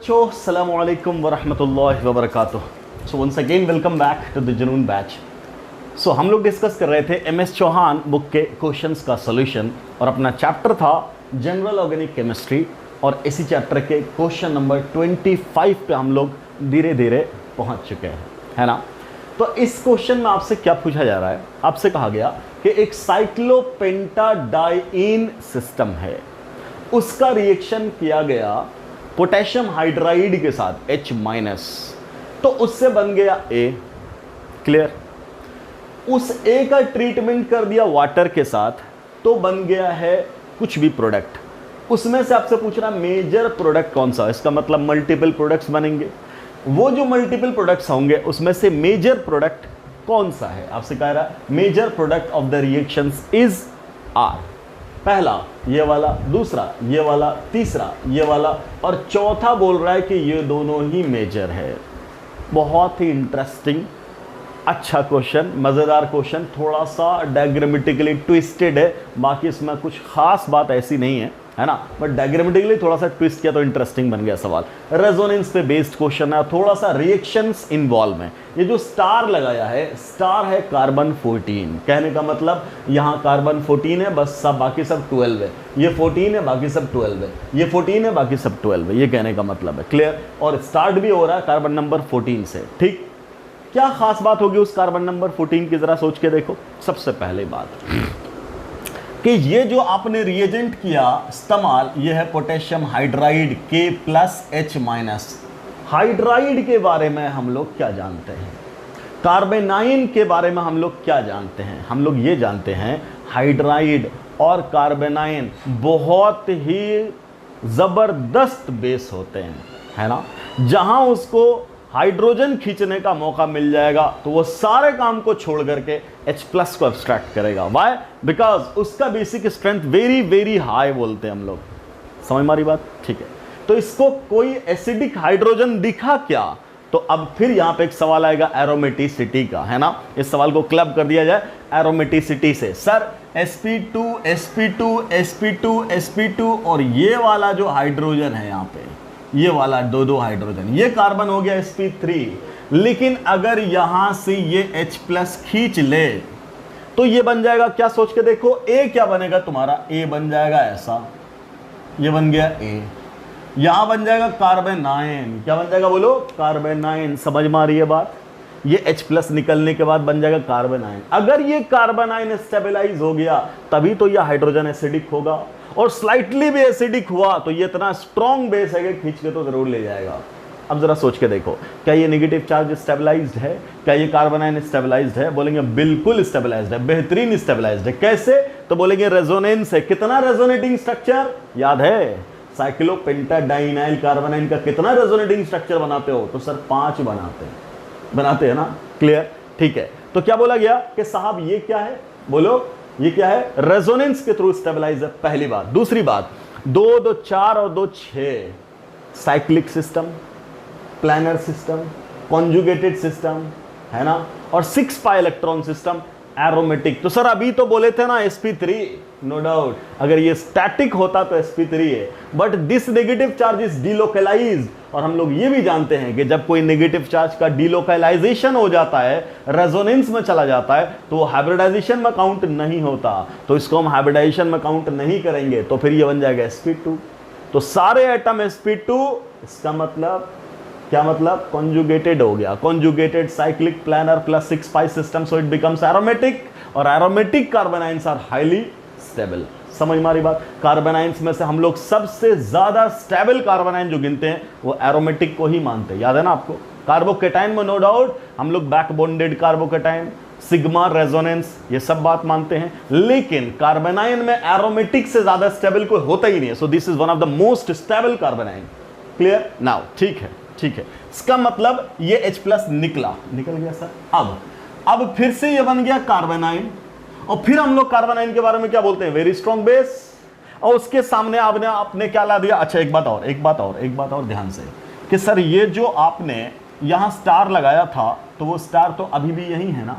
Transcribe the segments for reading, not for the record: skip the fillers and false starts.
बच्चों अस्सलामु अलैकुम वरहमतुल्लाहि वबरकातुह। So once again welcome back to the Junoon batch. So हम लोग डिस्कस कर रहे थे एमएस चौहान बुक के क्वेश्चंस का सॉल्यूशन और अपना चैप्टर था जनरल ऑर्गेनिक केमिस्ट्री और इसी चैप्टर के क्वेश्चन नंबर 25 पे हम लोग धीरे धीरे पहुंच चुके हैं, है ना। तो इस क्वेश्चन में आपसे क्या पूछा जा रहा है, आपसे कहा गया कि एक साइक्लोपेंटाडाइईन सिस्टम है, उसका रिएक्शन किया गया पोटेशियम हाइड्राइड के साथ H-, तो उससे बन गया A। क्लियर। उस A का ट्रीटमेंट कर दिया वाटर के साथ तो बन गया है कुछ भी प्रोडक्ट। उसमें से आपसे पूछ रहा मेजर प्रोडक्ट कौन सा, इसका मतलब मल्टीपल प्रोडक्ट्स बनेंगे। वो जो मल्टीपल प्रोडक्ट्स होंगे उसमें से मेजर प्रोडक्ट कौन सा है, आपसे कह रहा है major product of the reactions is R. पहला ये वाला, दूसरा ये वाला, तीसरा ये वाला और चौथा बोल रहा है कि ये दोनों ही मेजर है। बहुत ही इंटरेस्टिंग अच्छा क्वेश्चन, मज़ेदार क्वेश्चन, थोड़ा सा डायग्रामेटिकली ट्विस्टेड है, बाकी इसमें कुछ खास बात ऐसी नहीं है ना, बट डायग्रामेटिकली थोड़ा सा ट्विस्ट किया तो इंटरेस्टिंग बन गया सवाल। रेजोनेंस पे बेस्ड क्वेश्चन है, थोड़ा सा रिएक्शंस इन्वॉल्व है। ये जो स्टार लगाया है, स्टार है कार्बन 14, कहने का मतलब यहाँ कार्बन 14 है, बस सब बाकी सब 12 है। ये 14 है, बाकी सब 12 है, ये 14 है, बाकी सब 12 है, ये कहने का मतलब है। क्लियर। और स्टार्ट भी हो रहा है कार्बन नंबर 14 से। ठीक, क्या खास बात होगी उस कार्बन नंबर 14 की, जरा सोच के देखो। सबसे पहले बात कि ये जो आपने रिएजेंट किया इस्तेमाल, ये है पोटेशियम हाइड्राइड K+H-। हाइड्राइड के बारे में हम लोग क्या जानते हैं, कार्बेनाइन के बारे में हम लोग क्या जानते हैं, हम लोग ये जानते हैं हाइड्राइड और कार्बेनाइन बहुत ही ज़बरदस्त बेस होते हैं, है ना। जहां उसको हाइड्रोजन खींचने का मौका मिल जाएगा तो वो सारे काम को छोड़ करके H+ को एब्स्ट्रैक्ट करेगा। वाई? बिकॉज उसका basic strength very very high बोलते हैं हम लोग। समझ मारी बात? ठीक है। तो इसको कोई एसिडिक हाइड्रोजन दिखा क्या, तो अब फिर यहां पे एक सवाल आएगा एरोमेटिसिटी का, है ना। इस सवाल को क्लब कर दिया जाए एरोमेटिसिटी से। Sir sp2 sp2 sp2 sp2 और ये वाला जो हाइड्रोजन है यहाँ पे, ये वाला दो हाइड्रोजन, ये कार्बन हो गया sp3, लेकिन अगर यहां से ये H+ खींच ले तो ये बन जाएगा क्या, सोच के देखो। A क्या बनेगा तुम्हारा, A बन जाएगा ऐसा, ये बन गया A। यहां बन जाएगा कार्बेनाइन, क्या बन जाएगा बोलो, कार्बेनाइन। समझ में आ रही है बात। ये H+ निकलने के बाद बन जाएगा कार्बेनाइन। अगर ये कार्बेनाइन स्टेबलाइज हो गया तभी तो ये हाइड्रोजन एसिडिक होगा, और स्लाइटली भी एसिडिक हुआ तो ये इतना स्ट्रॉन्ग बेस है कि खींच के तो जरूर ले जाएगा। अब जरा सोच के देखो, क्या ये नेगेटिव चार्ज स्टेबलाइज्ड है, क्या ये कार्बोनाइन स्टेबलाइज्ड है, बोलेंगे बिल्कुल स्टेबलाइज्ड है, बेहतरीन स्टेबलाइज्ड है। कैसे, तो बोलेंगे रेजोनेंस है। कितना रेजोनेटिंग स्ट्रक्चर याद है, साइक्लोपेंटाडाइनाइल कार्बोनाइन का कितना रेजोनेटिंग स्ट्रक्चर बनाते हो, तो सर 5 बनाते हैं ना। क्लियर। ठीक है। तो क्या बोला गया कि साहब ये क्या है, बोलो ये क्या है, रेजोनेंस के थ्रू स्टेबलाइज है, पहली बात। दूसरी बात, 2 2 4 और 2 6 cyclic system, planar system, conjugated system, है ना, और 6 pi इलेक्ट्रॉन सिस्टम, एरोमेटिक। तो सर अभी तो बोले थे ना sp3, नो डाउट अगर ये स्टैटिक होता तो sp3 है, but this negative charge is delocalised. और हम लोग ये भी जानते हैं कि जब कोई नेगेटिव चार्ज का डिलोकलाइजेशन हो जाता है, रेजोनेंस में चला जाता है, तो वो हाइब्रिडाइजेशन में काउंट नहीं होता, तो इसको हम हाइब्रिडाइजेशन में काउंट नहीं करेंगे, तो फिर ये बन जाएगा sp2। तो सारे एटम sp2, इसका मतलब क्या मतलब, कॉन्जुगेटेड हो गया, conjugated cyclic planar plus 6 pi system, so it becomes aromatic, और एरोमेटिक कार्बोनाइंस आर हाईली स्टेबल। समझ मारी बात। कार्बोनाइंस में से हम लोग सबसे ज्यादा स्टेबल कार्बोनाइन जो गिनते हैं वो एरोमेटिक को ही मानते हैं, याद है ना आपको। कार्बोकेटाइन में नो डाउट हम लोग back bonded carbocation, sigma, resonance, ये सब बात मानते हैं, लेकिन कार्बोनाइन में एरोमेटिक से ज्यादा स्टेबल कोई होता ही नहीं है। So this is one of the most stable carbanion. Clear now. ठीक है, ठीक है। इसका मतलब ये H+ निकल गया सर। अब फिर से ये बन गया कार्बोनाइन, और फिर हम लोग कार्बोनाइन के बारे में क्या बोलते हैं, वेरी स्ट्रॉन्ग बेस, और उसके सामने आपने क्या ला दिया। अच्छा एक बात और ध्यान से, कि सर ये जो आपने यहां स्टार लगाया था, तो वो स्टार तो अभी भी यही है ना,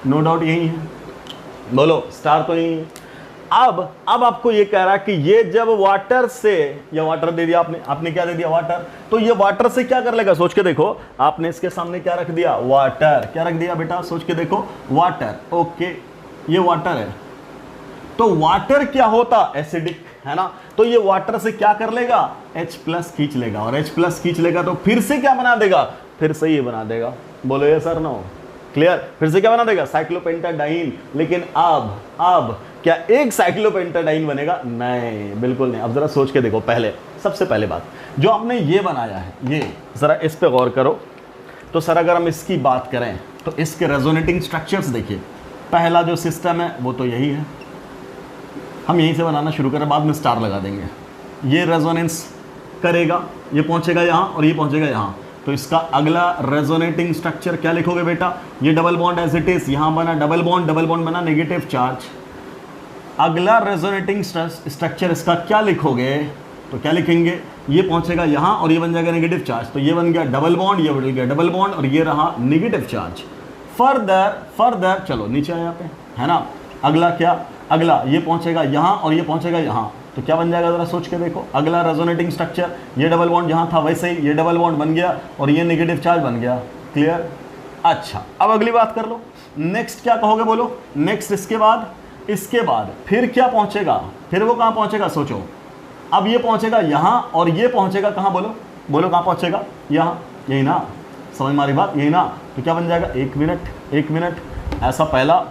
नो डाउट यही है, बोलो स्टार तो यही है। अब आपको ये कह रहा है कि ये जब वाटर से, या वाटर दे दिया आपने क्या दे दिया, वाटर, तो ये वाटर से क्या कर लेगा, सोच के देखो, आपने इसके सामने क्या रख दिया, वाटर, क्या रख दिया बेटा, सोच के देखो, वाटर, ओके, ये वाटर है, तो वाटर क्या होता, एसिडिक, है ना, तो ये वाटर से क्या कर लेगा, H+ खींच लेगा, और H+ खींच लेगा तो फिर से क्या बना देगा, फिर से ये बना देगा, बोलो ये सर, नो, क्लियर, फिर से क्या बना देगा, साइक्लोपेंटाडाइन। लेकिन अब क्या एक साइक्लोपेंटाडाइन बनेगा, नहीं, बिल्कुल नहीं। अब जरा सोच के देखो, पहले, सबसे पहले बात, जो आपने ये बनाया है, ये जरा इस पे गौर करो, तो सर अगर हम इसकी बात करें तो इसके रेजोनेटिंग स्ट्रक्चर्स देखिए, पहला जो सिस्टम है वो तो यही है, हम यहीं से बनाना शुरू करें, बाद में स्टार लगा देंगे, ये रेजोनेंस करेगा, ये पहुंचेगा यहाँ और ये पहुंचेगा यहाँ, तो इसका अगला रेजोनेटिंग स्ट्रक्चर क्या लिखोगे बेटा, ये double bond as it is, यहाँ बना डबल बॉन्ड बना नेगेटिव चार्ज, अगला रेजोनेटिंग स्ट्रक्चर इसका क्या लिखोगे, तो क्या लिखेंगे, ये पहुंचेगा यहाँ और ये बन जाएगा नेगेटिव चार्ज, तो ये बन गया डबल बॉन्ड, ये बन गया डबल बॉन्ड, और ये रहा नेगेटिव चार्ज। फर्दर चलो नीचे यहाँ पे, है ना, अगला क्या, अगला ये पहुंचेगा यहाँ और ये पहुंचेगा यहाँ, तो क्या बन जाएगा, जरा सोच के देखो, अगला रेजोनेटिंग स्ट्रक्चर, ये डबल बॉन्ड जहाँ था वैसे ही ये डबल बॉन्ड बन गया और ये नेगेटिव चार्ज बन गया, क्लियर। अच्छा, अब अगली बात कर लो, नेक्स्ट क्या कहोगे, बोलो, नेक्स्ट इसके बाद फिर क्या पहुंचेगा, फिर वो कहाँ पहुंचेगा, सोचो, अब ये पहुंचेगा यहाँ और ये पहुंचेगा कहाँ, बोलो कहाँ पहुंचेगा, यहाँ, यही ना, समझ मारी बात, यही ना, तो क्या बन जाएगा, एक मिनट, ऐसा पहला,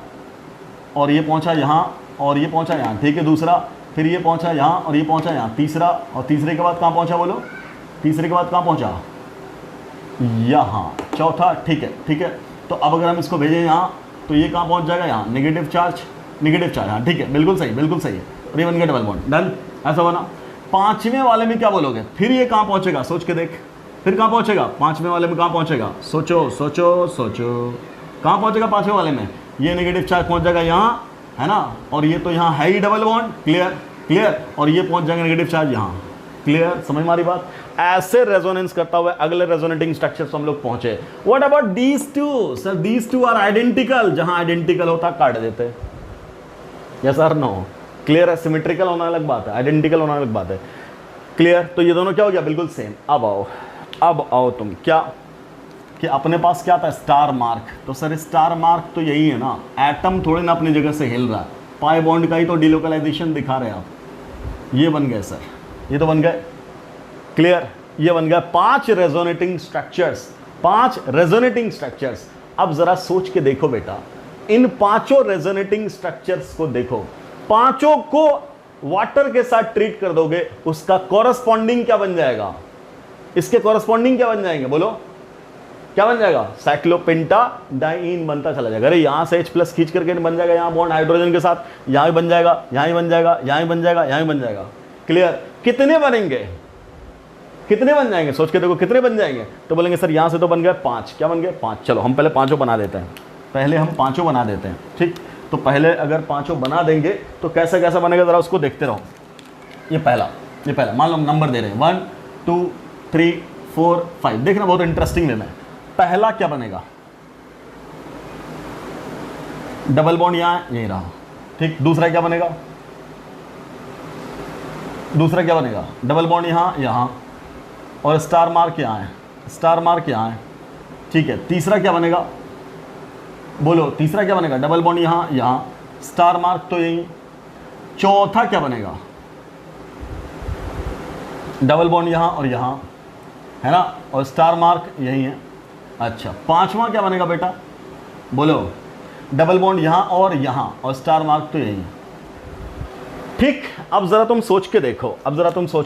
और ये पहुंचा यहाँ और ये पहुंचा यहाँ, ठीक है, दूसरा, फिर ये पहुंचा यहाँ और ये पहुंचा यहाँ, तीसरा, और तीसरे के बाद कहाँ पहुंचा, बोलो, तीसरे के बाद कहाँ पहुंचा, यहाँ, चौथा, ठीक है, तो अब अगर हम इसको भेजें यहाँ, तो ये कहाँ पहुंच जाएगा, यहाँ, नेगेटिव चार्ज, हाँ, ठीक है, बिल्कुल सही है, और ये बन गया डबल बॉन्ड, डन, ऐसा बना। पांचवें वाले में क्या बोलोगे, फिर ये कहाँ पहुंचेगा, सोच के देख, फिर कहाँ पहुंचेगा, पांचवें वाले में कहाँ पहुंचेगा, सोचो, कहाँ पहुंचेगा पांचवें वाले में, ये नेगेटिव चार्ज पहुंच जाएगा यहाँ, है ना, और ये तो यहाँ है ही डबल बॉन्ड, क्लियर, और ये पहुंच जाएगा नेगेटिव चार्ज यहाँ, क्लियर, समझ मारी बात। ऐसे रेजोनेंस करता हुआ अगले रेजोनेटिंग स्ट्रक्चर हम लोग पहुंचे। What about these two, sir these two are identical, जहां आइडेंटिकल होता काट देते, यस सर, नो, क्लियर है, सिमेट्रिकल होना अलग बात है, आइडेंटिकल होना अलग बात है, क्लियर, तो ये दोनों क्या हो गया, बिल्कुल सेम। अब आओ तुम क्या, कि अपने पास क्या था, स्टार मार्क, तो सर स्टार मार्क तो यही है ना, एटम थोड़े ना अपनी जगह से हिल रहा है, पाई बॉन्ड का ही तो डिलोकलाइजेशन दिखा रहे हैं आप, ये बन गए सर, ये तो बन गए, क्लियर, ये बन गया 5 रेजोनेटिंग स्ट्रक्चर्स। अब जरा सोच के देखो बेटा, इन 5 रेजोनेटिंग स्ट्रक्चर्स को देखो, 5 को वाटर के साथ ट्रीट कर दोगे, उसका कॉरस्पॉन्डिंग क्या बन जाएगा, इसके कॉरस्पॉन्डिंग क्या बन जाएंगे, बोलो क्या बन जाएगा, साइक्लोपेंटाडाइन बनता चला जाएगा। अरे यहाँ से H+ खींच करके बन जाएगा, यहाँ बॉन्ड हाइड्रोजन के साथ, यहाँ भी बन जाएगा, यहाँ ही बन जाएगा, यहाँ ही बन जाएगा, यहाँ ही बन जाएगा, क्लियर। कितने बनेंगे, कितने बन जाएंगे, सोच के देखो कितने बन जाएंगे, तो बोलेंगे सर यहाँ से तो बन गए 5, क्या बन गए 5, चलो हम पहले 5 बना देते हैं, ठीक, तो पहले अगर 5 बना देंगे तो कैसा कैसा बनेगा, जरा उसको देखते रहो। ये पहला मान लो नंबर दे रहे हैं 1 2 3 4 5, देखना बहुत इंटरेस्टिंग लेना है। पहला क्या बनेगा, डबल बॉन्ड यहाँ यही रहा, ठीक, दूसरा क्या बनेगा, डबल बॉन्ड यहाँ और स्टार मार्क यहाँ है, ठीक है। तीसरा क्या बनेगा, बोलो तीसरा क्या बनेगा, डबल बॉन्ड यहाँ, स्टार मार्क तो यही। चौथा क्या बनेगा, डबल बॉन्ड यहाँ और यहाँ, है ना, और स्टार मार्क यही है। अच्छा, पांचवा क्या बनेगा बेटा, बोलो, डबल बॉन्ड यहाँ और स्टार मार्क तो यही है, ठीक। अब जरा तुम सोच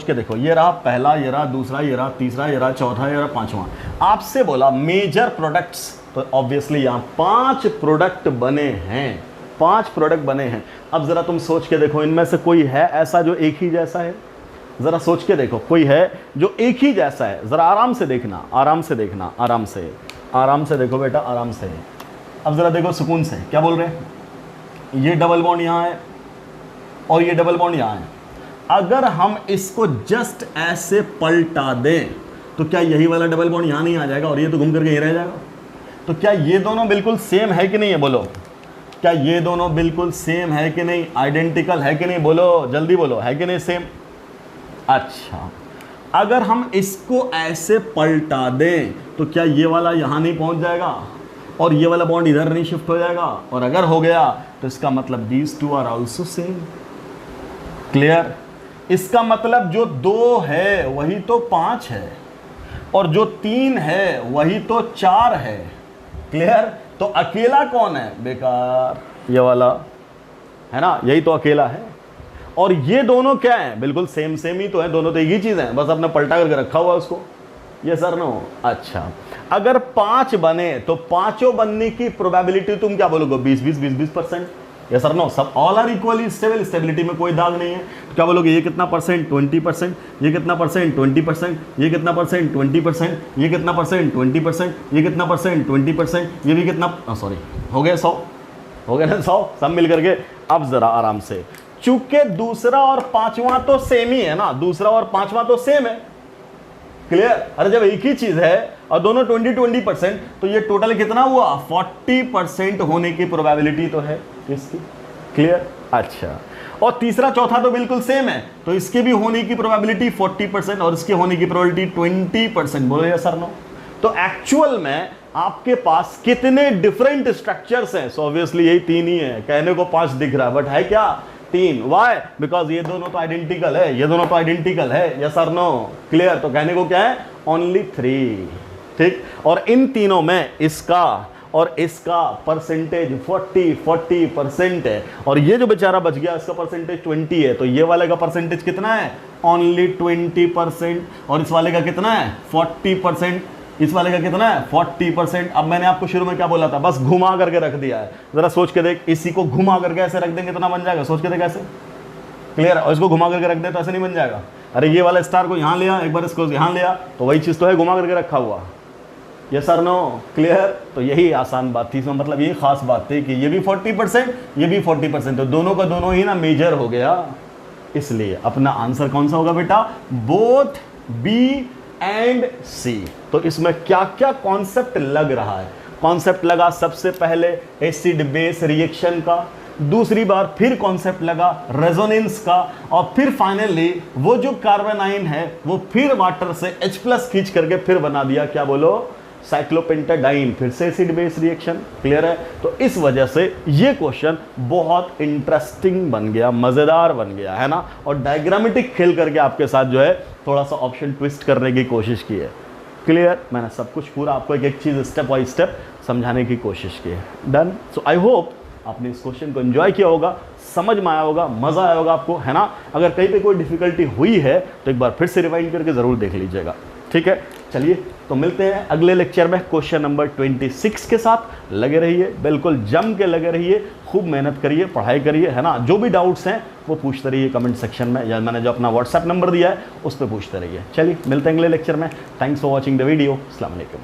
के देखो, ये रहा पहला, ये रहा दूसरा, ये रहा तीसरा, ये रहा चौथा, ये रहा पांचवा। आपसे बोला मेजर प्रोडक्ट्स, तो ऑब्वियसली यहाँ 5 प्रोडक्ट बने हैं। अब जरा तुम सोच के देखो, इनमें से कोई है ऐसा जो एक ही जैसा है, जरा सोच के देखो, कोई है जो एक ही जैसा है, जरा आराम से देखना, आराम से देखो बेटा, आराम से। अब जरा देखो सुकून से, क्या बोल रहे हैं, ये डबल बॉन्ड यहाँ है और ये डबल बॉन्ड यहाँ है। अगर हम इसको जस्ट ऐसे पलटा दें तो क्या यही वाला डबल बॉन्ड यहाँ नहीं आ जाएगा और ये तो घूम करके यहीं रह जाएगा। तो क्या ये दोनों बिल्कुल सेम है कि नहीं है, बोलो। क्या ये दोनों बिल्कुल सेम है कि नहीं, आइडेंटिकल है कि नहीं, बोलो जल्दी बोलो, है कि नहीं सेम। अच्छा, अगर हम इसको ऐसे पलटा दें तो क्या ये वाला यहां नहीं पहुंच जाएगा और ये वाला बॉन्ड इधर नहीं शिफ्ट हो जाएगा, और अगर हो गया तो इसका मतलब these two are also same. Clear. इसका मतलब जो 2 है वही तो 5 है और जो 3 है वही तो 4 है। क्लियर। तो अकेला कौन है, बेकार, ये वाला है ना, यही तो अकेला है। और ये दोनों क्या है, बिल्कुल सेम सेम ही तो है, दोनों तो एक ही चीज है, बस आपने पलटा करके रखा हुआ उसको। ये सर नो। अच्छा, अगर 5 बने तो पांचों बनने की प्रोबेबिलिटी तुम क्या बोलोगे, 20-20-20-20%। ये सर नो, सब all are equally stable, stability में कोई दाग नहीं है। तो क्या बोलोगे, ये कितना परसेंट, 20%, ये कितना परसेंट, 20%, ये कितना परसेंट, 20%, ये कितना परसेंट, 20%, ये कितना परसेंट, 20%, ये भी कितना, सॉरी, हो गया 100, हो गया ना 100 सब मिल करके। अब जरा आराम से, चूंकि दूसरा और पांचवा तो सेम ही है ना, दूसरा और पांचवा तो सेम है। क्लियर। अरे जब एक ही चीज है और दोनों 20-20%, तो ये टोटल कितना हुआ, 40% होने की प्रोबेबिलिटी तो है इसकी। क्लियर। अच्छा, और तीसरा चौथा तो बिल्कुल सेम है, तो इसके भी होने की प्रोबेबिलिटी 40% और इसके होने की प्रोबेबिलिटी 20%। बोलो या सर नो। तो एक्चुअल में आपके पास कितने डिफरेंट स्ट्रक्चर्स हैं, सो ऑब्वियसली यही 3 ही है। कहने को 5 दिख रहा है बट है क्या 3। वाई, बिकॉज ये दोनों तो आइडेंटिकल है, ये दोनों तो आइडेंटिकल है। यस और नो। क्लियर। तो कहने को क्या है, ओनली 3। ठीक। और इन तीनों में इसका और इसका परसेंटेज 40% है, और ये जो बेचारा बच गया इसका परसेंटेज 20 है। तो ये वाले का परसेंटेज कितना है, ओनली 20%, और इस वाले का कितना है, 40%। इस वाले का कितना है, 40%। अब मैंने आपको शुरू में क्या बोला था, बस घुमा करके रख दिया है। जरा सोच के देख, इसी को घुमा करके ऐसे रख देंगे कितना बन जाएगा, सोच के देख ऐसे। क्लियर। और इसको घुमा करके रख दे तो ऐसे नहीं बन जाएगा। अरे ये वाला स्टार को यहाँ लिया, एक बार इसको यहाँ लिया, तो वही चीज़ तो है, घुमा करके रखा हुआ। ये सर नो। क्लियर। तो यही आसान बात थी इसमें, मतलब ये खास बात थी कि ये भी 40%, ये भी 40%, तो दोनों का दोनों ही ना मेजर हो गया। इसलिए अपना आंसर कौन सा होगा बेटा, बोथ बी एंड सी। तो इसमें क्या क्या कॉन्सेप्ट लग रहा है, कॉन्सेप्ट लगा सबसे पहले एसिड बेस रिएक्शन का, दूसरी बार फिर कॉन्सेप्ट लगा रेजोनेंस का, और फिर फाइनली वो जो कार्बन आयन है वो फिर वाटर से H+ खींच करके फिर बना दिया, क्या बोलो, साइक्लोपेंटाडाइन, फिर से एसिड बेस रिएक्शन। क्लियर है। तो इस वजह से ये क्वेश्चन बहुत इंटरेस्टिंग बन गया, मजेदार बन गया, है ना। और डायग्रामेटिक खेल करके आपके साथ जो है थोड़ा सा ऑप्शन ट्विस्ट करने की कोशिश की है। क्लियर। मैंने सब कुछ पूरा आपको एक एक चीज स्टेप बाय स्टेप समझाने की कोशिश की है। डन। सो आई होप आपने इस क्वेश्चन को एंजॉय किया होगा, समझ में आया होगा, मजा आया होगा आपको, है ना। अगर कहीं पे कोई डिफिकल्टी हुई है तो एक बार फिर से रिवाइंड करके जरूर देख लीजिएगा। ठीक है। चलिए तो मिलते हैं अगले लेक्चर में क्वेश्चन नंबर 26 के साथ। लगे रहिए, बिल्कुल जम के लगे रहिए, खूब मेहनत करिए, पढ़ाई करिए, है ना। जो भी डाउट्स हैं वो पूछते रहिए कमेंट सेक्शन में, या मैंने जो अपना व्हाट्सएप नंबर दिया है उस पर पूछते रहिए। चलिए मिलते हैं अगले लेक्चर में। Thanks for watching the video. अस्सलाम वालेकुम।